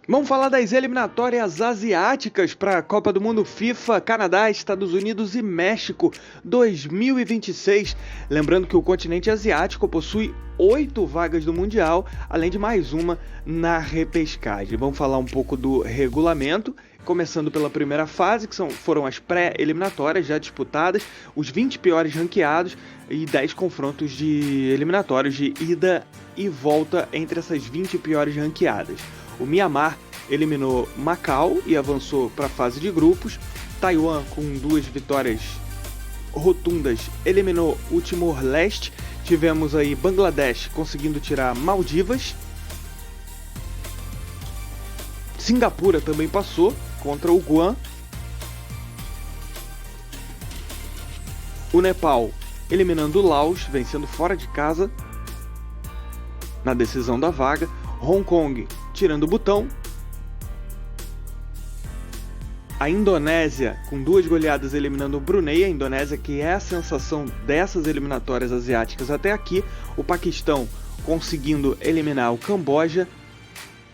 Vamos falar das eliminatórias asiáticas para a Copa do Mundo FIFA, Canadá, Estados Unidos e México 2026. Lembrando que o continente asiático possui 8 vagas do Mundial, além de mais uma na repescagem. Vamos falar um pouco do regulamento, começando pela primeira fase, que foram as pré-eliminatórias já disputadas, os 20 piores ranqueados e 10 confrontos de eliminatórios de ida e volta entre essas 20 piores ranqueadas. O Mianmar eliminou Macau e avançou para a fase de grupos. Taiwan, com 2 vitórias rotundas, eliminou o Timor-Leste. Tivemos aí Bangladesh conseguindo tirar Maldivas. Singapura também passou contra o Guam. O Nepal eliminando o Laos, vencendo fora de casa na decisão da vaga. Hong Kong tirando o Butão. A Indonésia com 2 goleadas eliminando o Brunei. A Indonésia, que é a sensação dessas eliminatórias asiáticas até aqui. O Paquistão conseguindo eliminar o Camboja.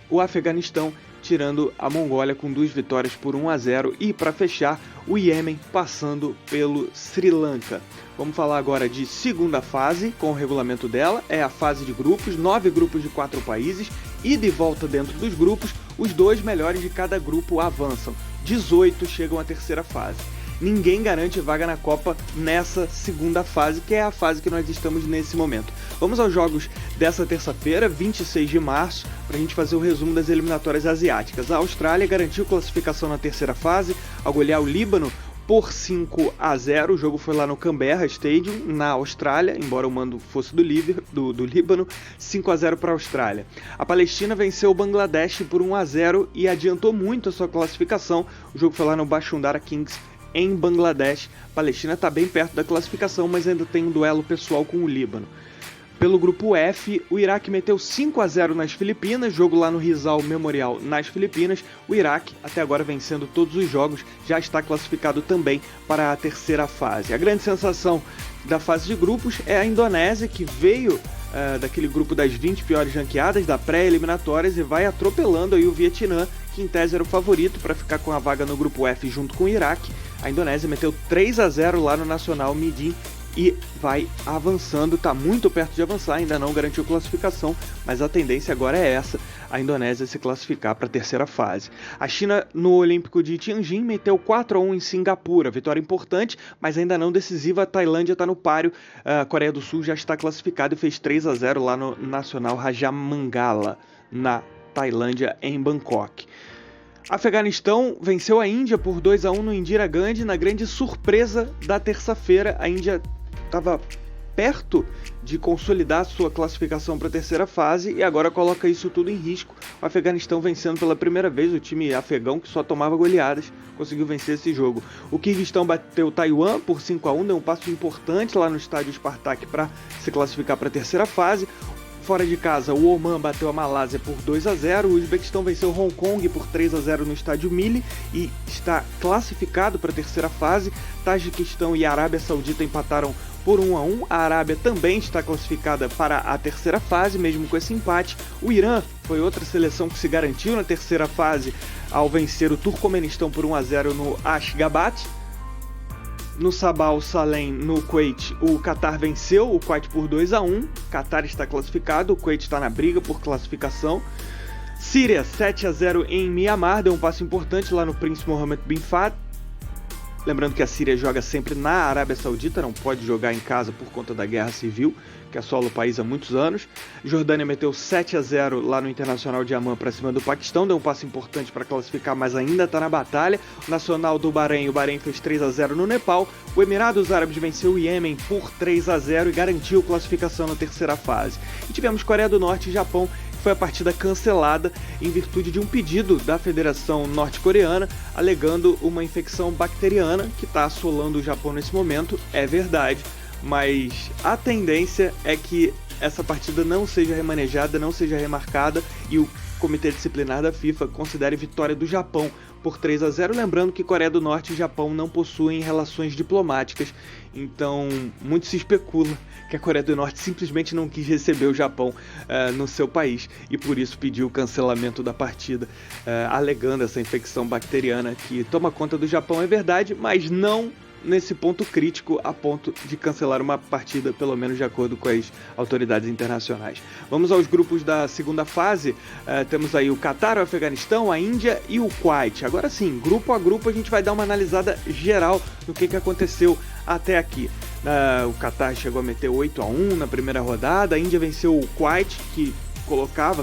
O Afeganistão tirando a Mongólia com 2 vitórias por 1-0. E para fechar, o Iêmen passando pelo Sri Lanka. Vamos falar agora de segunda fase, com o regulamento dela. É a fase de grupos, 9 grupos de 4 países. Ida e volta dentro dos grupos, os 2 melhores de cada grupo avançam. 18 chegam à terceira fase. Ninguém garante vaga na Copa nessa segunda fase, que é a fase que nós estamos nesse momento. Vamos aos jogos dessa terça-feira, 26 de março, para a gente fazer o resumo das eliminatórias asiáticas. A Austrália garantiu classificação na terceira fase ao golear o Líbano por 5-0, o jogo foi lá no Canberra Stadium, na Austrália, embora o mando fosse do Líbano, 5-0 para a Austrália. A Palestina venceu o Bangladesh por 1-0 e adiantou muito a sua classificação, o jogo foi lá no Bashundhara Kings, em Bangladesh. A Palestina está bem perto da classificação, mas ainda tem um duelo pessoal com o Líbano. Pelo grupo F, o Iraque meteu 5-0 nas Filipinas, jogo lá no Rizal Memorial nas Filipinas. O Iraque, até agora vencendo todos os jogos, já está classificado também para a terceira fase. A grande sensação da fase de grupos é a Indonésia, que veio daquele grupo das 20 piores ranqueadas, da pré-eliminatórias, e vai atropelando aí o Vietnã, que em tese era o favorito para ficar com a vaga no grupo F junto com o Iraque. A Indonésia meteu 3-0 lá no Nacional Midin, e vai avançando, está muito perto de avançar, ainda não garantiu classificação, mas a tendência agora é essa, a Indonésia se classificar para a terceira fase. A China, no Olímpico de Tianjin, meteu 4-1 em Singapura, vitória importante, mas ainda não decisiva. A Tailândia está no páreo, a Coreia do Sul já está classificada e fez 3-0 lá no Nacional Rajamangala, na Tailândia, em Bangkok. Afeganistão venceu a Índia por 2-1 no Indira Gandhi, na grande surpresa da terça-feira. A Índia estava perto de consolidar sua classificação para a terceira fase e agora coloca isso tudo em risco. O Afeganistão vencendo pela primeira vez, o time afegão que só tomava goleadas conseguiu vencer esse jogo. O Quirguistão bateu Taiwan por 5-1, deu um passo importante lá no estádio Spartak para se classificar para a terceira fase. Fora de casa, o Oman bateu a Malásia por 2-0, o Uzbequistão venceu Hong Kong por 3-0 no estádio Mili e está classificado para a terceira fase. Tajiquistão e Arábia Saudita empataram por 1-1, a Arábia também está classificada para a terceira fase, mesmo com esse empate. O Irã foi outra seleção que se garantiu na terceira fase ao vencer o Turcomenistão por 1-0 no Ashgabat. No Sabah Al Salem, no Kuwait, o Qatar venceu o Kuwait por 2-1. Qatar está classificado, o Kuwait está na briga por classificação. Síria, 7-0 em Mianmar, deu um passo importante lá no Príncipe Mohammed bin Fahd. Lembrando que a Síria joga sempre na Arábia Saudita, não pode jogar em casa por conta da guerra civil, que assola o país há muitos anos. Jordânia meteu 7-0 lá no Internacional de Amman para cima do Paquistão, deu um passo importante para classificar, mas ainda está na batalha. O Nacional do Bahrein, o Bahrein fez 3-0 no Nepal. O Emirados Árabes venceu o Iêmen por 3-0 e garantiu classificação na terceira fase. E tivemos Coreia do Norte e Japão, foi a partida cancelada em virtude de um pedido da Federação Norte-Coreana alegando uma infecção bacteriana que está assolando o Japão nesse momento. É verdade, mas a tendência é que essa partida não seja remanejada, não seja remarcada e o Comitê Disciplinar da FIFA considere vitória do Japão por 3-0, lembrando que Coreia do Norte e Japão não possuem relações diplomáticas, então muito se especula que a Coreia do Norte simplesmente não quis receber o Japão no seu país e por isso pediu o cancelamento da partida, alegando essa infecção bacteriana que toma conta do Japão. É verdade, mas não nesse ponto crítico a ponto de cancelar uma partida, pelo menos de acordo com as autoridades internacionais. Vamos aos grupos da segunda fase. Temos aí o Catar, o Afeganistão, a Índia e o Kuwait. Agora sim, grupo a grupo, a gente vai dar uma analisada geral do que aconteceu até aqui. O Catar chegou a meter 8-1 na primeira rodada, a Índia venceu o Kuwait, que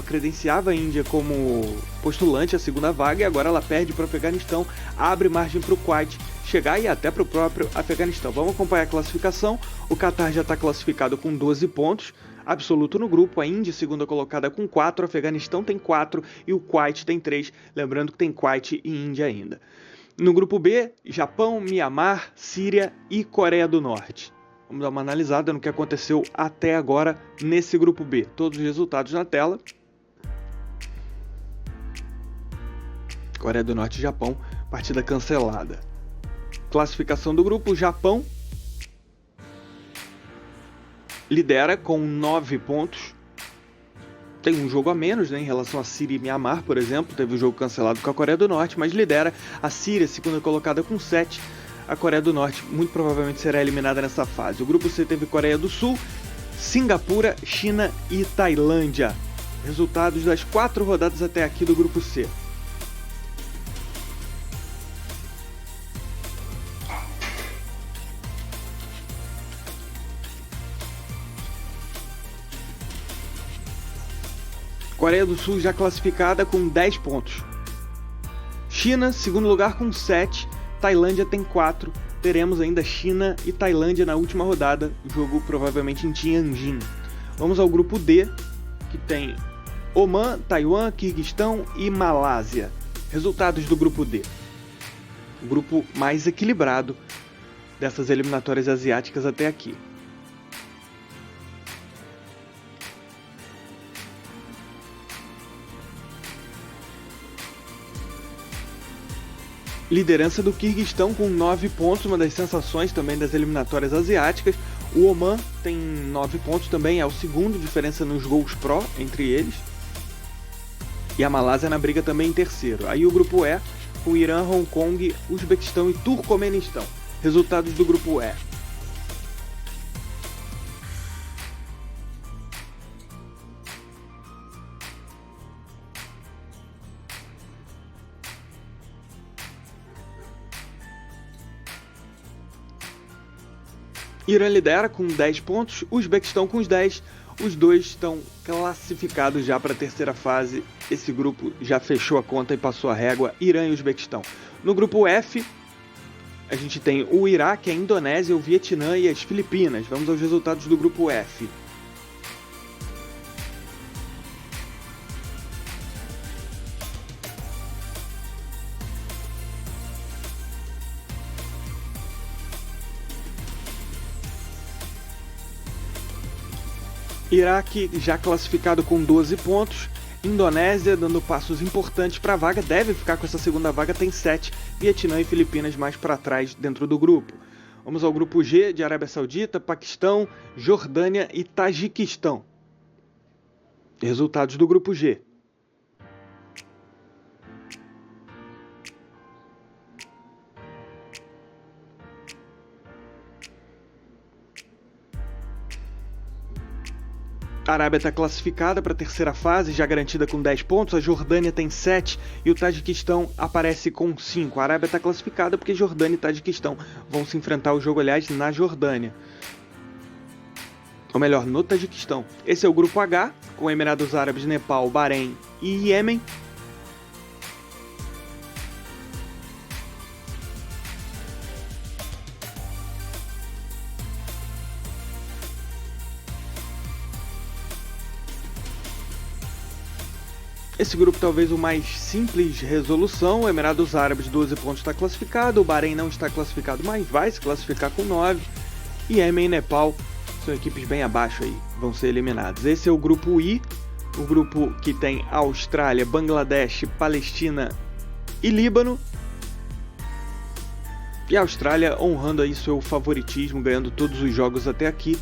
credenciava a Índia como postulante à segunda vaga, e agora ela perde para o Afeganistão, abre margem para o Kuwait chegar e até para o próprio Afeganistão. Vamos acompanhar a classificação. O Catar já está classificado com 12 pontos, absoluto no grupo. A Índia, segunda colocada, com 4, o Afeganistão tem 4 e o Kuwait tem 3. Lembrando que tem Kuwait e Índia ainda. No grupo B, Japão, Mianmar, Síria e Coreia do Norte. Vamos dar uma analisada no que aconteceu até agora nesse grupo B. Todos os resultados na tela. Coreia do Norte e Japão, partida cancelada. Classificação do grupo: Japão lidera com 9 pontos. Tem um jogo a menos, né, em relação a Síria e Mianmar, por exemplo. Teve o jogo cancelado com a Coreia do Norte, mas lidera. A Síria, segunda colocada, com 7. A Coreia do Norte muito provavelmente será eliminada nessa fase. O grupo C teve Coreia do Sul, Singapura, China e Tailândia. Resultados das 4 rodadas até aqui do grupo C. Coreia do Sul já classificada com 10 pontos. China, segundo lugar, com 7. Tailândia tem 4. Teremos ainda China e Tailândia na última rodada. Jogo provavelmente em Tianjin. Vamos ao grupo D, que tem Omã, Taiwan, Quirguistão e Malásia. Resultados do grupo D. O grupo mais equilibrado dessas eliminatórias asiáticas até aqui. Liderança do Quirguistão com 9 pontos, uma das sensações também das eliminatórias asiáticas. O Omã tem 9 pontos também, é o segundo, diferença nos gols pró entre eles. E a Malásia na briga também em terceiro. Aí o grupo E, com Irã, Hong Kong, Uzbequistão e Turcomenistão. Resultados do grupo E. Irã lidera com 10 pontos, Uzbequistão com os 10. Os dois estão classificados já para a terceira fase. Esse grupo já fechou a conta e passou a régua, Irã e Uzbequistão. No grupo F, a gente tem o Iraque, a Indonésia, o Vietnã e as Filipinas. Vamos aos resultados do grupo F. Iraque já classificado com 12 pontos. Indonésia dando passos importantes para a vaga, deve ficar com essa segunda vaga, tem 7. Vietnã e Filipinas mais para trás dentro do grupo. Vamos ao grupo G, de Arábia Saudita, Paquistão, Jordânia e Tajiquistão. Resultados do grupo G. A Arábia está classificada para a terceira fase, já garantida com 10 pontos. A Jordânia tem 7 e o Tajiquistão aparece com 5. A Arábia está classificada porque Jordânia e Tajiquistão vão se enfrentar o jogo, aliás, na Jordânia. Ou melhor, no Tajiquistão. Esse é o grupo H, com Emirados Árabes, Nepal, Bahrein e Iêmen. Esse grupo talvez o mais simples de resolução. O Emirados Árabes, 12 pontos, está classificado. O Bahrein não está classificado, mas vai se classificar com 9. E Iêmen e Nepal são equipes bem abaixo aí, vão ser eliminados. Esse é o grupo I, o grupo que tem Austrália, Bangladesh, Palestina e Líbano. E a Austrália honrando aí seu favoritismo, ganhando todos os jogos até aqui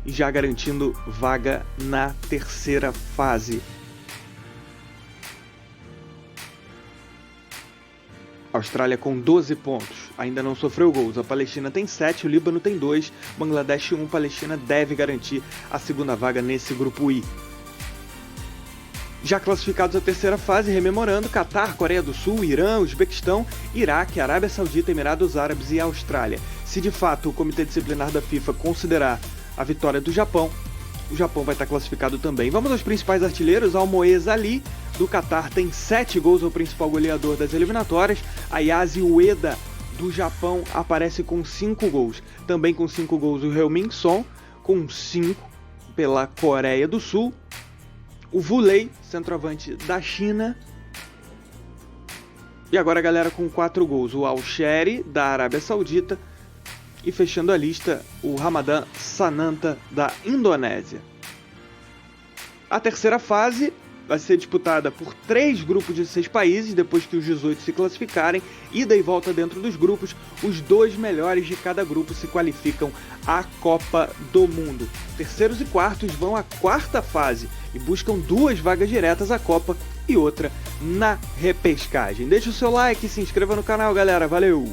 e já garantindo vaga na terceira fase. A Austrália com 12 pontos, ainda não sofreu gols. A Palestina tem 7, o Líbano tem 2, Bangladesh 1, Palestina deve garantir a segunda vaga nesse grupo I. Já classificados à terceira fase, rememorando, Catar, Coreia do Sul, Irã, Uzbequistão, Iraque, Arábia Saudita, Emirados Árabes e Austrália. Se de fato o Comitê Disciplinar da FIFA considerar a vitória do Japão, o Japão vai estar classificado também. Vamos aos principais artilheiros. Almoez Ali, do Catar, tem 7 gols, é o principal goleador das eliminatórias. Ayase Ueda, do Japão, aparece com 5 gols. Também com 5 gols o Heung-min Son, com 5 pela Coreia do Sul. O Wu Lei, centroavante da China. E agora a galera com 4 gols. O Al-Shehri, da Arábia Saudita. E fechando a lista, o Ramadan Sananta, da Indonésia. A terceira fase vai ser disputada por 3 grupos de 6 países, depois que os 18 se classificarem, ida e volta dentro dos grupos. Os 2 melhores de cada grupo se qualificam à Copa do Mundo. Terceiros e quartos vão à quarta fase e buscam 2 vagas diretas à Copa e outra na repescagem. Deixa o seu like e se inscreva no canal, galera. Valeu!